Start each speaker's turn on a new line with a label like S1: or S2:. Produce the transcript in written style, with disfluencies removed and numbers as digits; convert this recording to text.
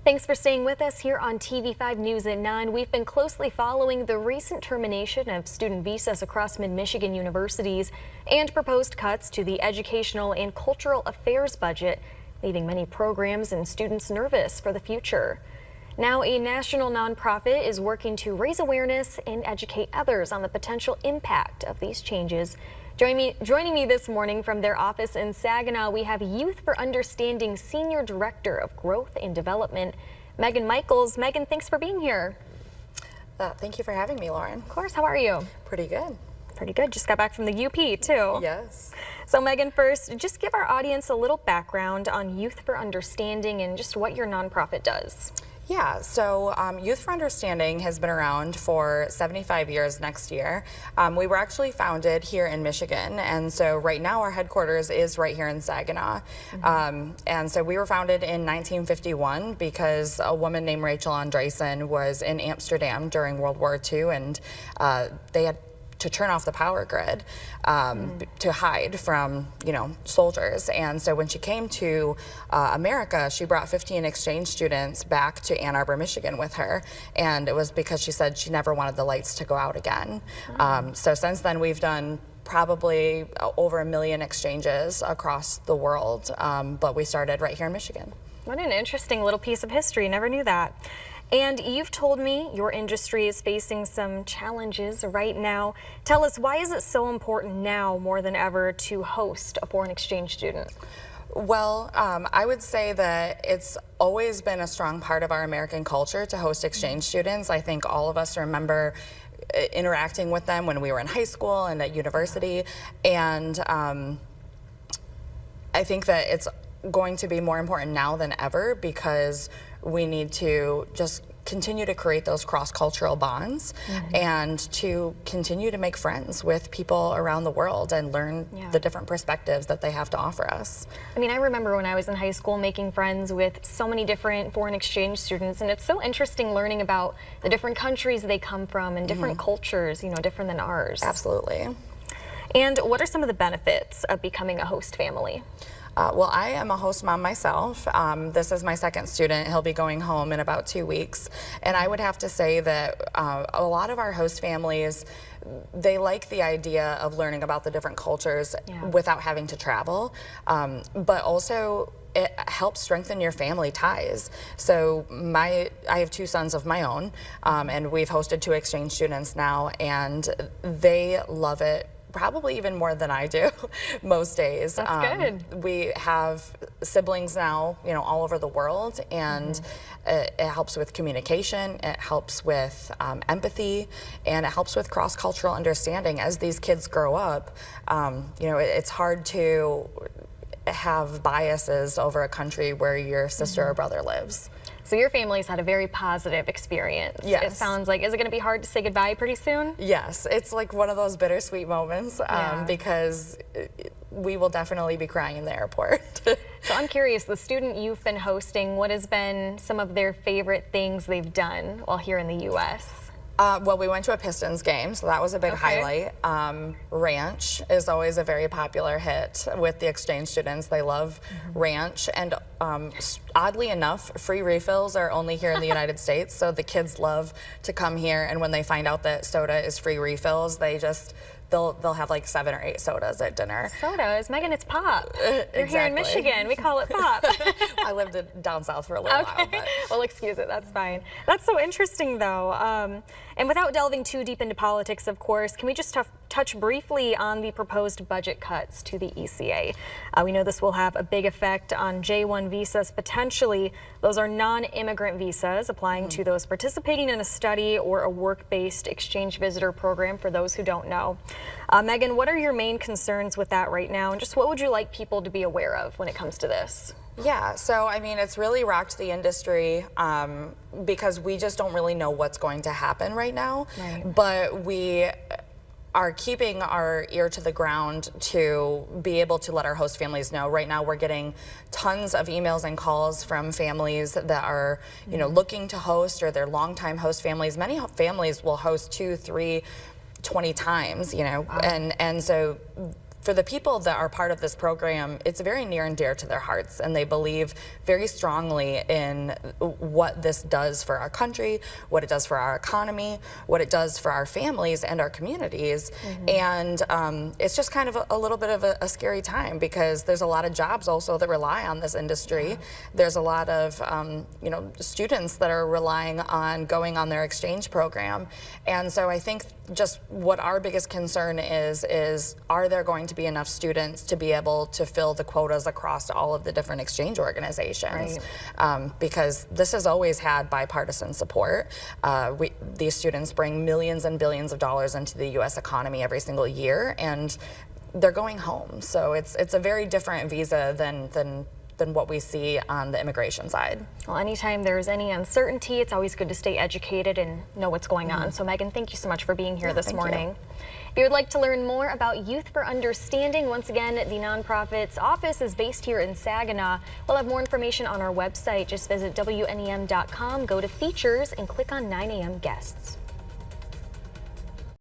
S1: Thanks for staying with us here on TV5 News at 9. We've been closely following the recent termination of student visas across mid-Michigan universities and proposed cuts to the educational and cultural affairs budget, leaving many programs and students nervous for the future. Now, a national nonprofit is working to raise awareness and educate others on the potential impact of these changes. Joining me this morning from their office in Saginaw, we have Youth for Understanding Senior Director of Growth and Development, Megan Michaels. Megan, thanks for being here.
S2: Thank you for having me, Lauren.
S1: Of course. How are you?
S2: Pretty good.
S1: Pretty good. Just got back from the UP, too.
S2: Yes.
S1: So, Megan, first, just give our audience a little background on Youth for Understanding and just what your nonprofit does.
S2: Yeah, so Youth for Understanding has been around for 75 years next year. We were actually founded here in Michigan, and so right now our headquarters is right here in Saginaw. And so we were founded in 1951 because a woman named Rachel Andresen was in Amsterdam during World War II, and they had to turn off the power grid to hide from, soldiers. And so when she came to America, she brought 15 exchange students back to Ann Arbor, Michigan with her. And it was because she said she never wanted the lights to go out again. So since then, we've done probably over 1 million exchanges across the world, but we started right here in Michigan.
S1: What an interesting little piece of history. Never knew that. And you've told me your industry is facing some challenges right now. Tell us, why is it so important now more than ever to host a foreign exchange student?
S2: Well, I would say that it's always been a strong part of our American culture to host exchange students. I think all of us remember interacting with them when we were in high school and at university. And I think that it's going to be more important now than ever because we need to just continue to create those cross-cultural bonds and to continue to make friends with people around the world and learn the different perspectives that they have to offer us.
S1: I mean, I remember when I was in high school making friends with so many different foreign exchange students, and it's so interesting learning about the different countries they come from and different cultures, different than ours.
S2: Absolutely.
S1: And what are some of the benefits of becoming a host family?
S2: Well, I am a host mom myself. This is my second student. He'll be going home in about 2 weeks. And I would have to say that a lot of our host families, they like the idea of learning about the different cultures without having to travel, but also it helps strengthen your family ties. So I have 2 sons of my own, and we've hosted 2 exchange students now, and they love it probably even more than I do most days.
S1: That's good.
S2: We have siblings now, all over the world, and it helps with communication, it helps with empathy, and it helps with cross-cultural understanding. As these kids grow up, it's hard to have biases over a country where your sister or brother lives.
S1: So your family's had a very positive experience.
S2: Yes.
S1: It sounds like, is it going to be hard to say goodbye pretty soon?
S2: Yes, it's like one of those bittersweet moments because we will definitely be crying in the airport.
S1: So I'm curious, the student you've been hosting, what has been some of their favorite things they've done while here in the U.S.?
S2: Well, we went to a Pistons game, so that was a big highlight. Ranch is always a very popular hit with the exchange students. They love ranch, and oddly enough, free refills are only here in the United States, so the kids love to come here, and when they find out that soda is free refills, they'll have like 7 or 8 sodas at dinner.
S1: Sodas? Megan, it's pop. You're here in Michigan. We call it pop.
S2: I lived down south for a little while. But.
S1: Well, excuse it. That's fine. That's so interesting, though. And without delving too deep into politics, of course, can we just touch briefly on the proposed budget cuts to the ECA? We know this will have a big effect on J-1 visas potentially. Those are non-immigrant visas applying to those participating in a study or a work-based exchange visitor program, for those who don't know. Megan, what are your main concerns with that right now? And just what would you like people to be aware of when it comes to this?
S2: Yeah, so I mean, it's really rocked the industry because we just don't really know what's going to happen right now. But we are keeping our ear to the ground to be able to let our host families know. Right now we're getting tons of emails and calls from families that are looking to host, or they're longtime host families. Many families will host 2, 3, 20 times, and so for the people that are part of this program, it's very near and dear to their hearts, and they believe very strongly in what this does for our country, what it does for our economy, what it does for our families and our communities. And it's just kind of a little bit of a scary time, because there's a lot of jobs also that rely on this industry. There's a lot of you know, students that are relying on going on their exchange program. And so I think just what our biggest concern is are there going to be enough students to be able to fill the quotas across all of the different exchange organizations? Because this has always had bipartisan support. These students bring millions and billions of dollars into the U.S. economy every single year, and they're going home. So it's a very different visa than what we see on the immigration side.
S1: Well, anytime there's any uncertainty, it's always good to stay educated and know what's going on. So Megan, thank you so much for being here this morning. If you would like to learn more about Youth for Understanding, once again, the nonprofit's office is based here in Saginaw. We'll have more information on our website. Just visit WNEM.com, go to features, and click on 9 a.m. guests.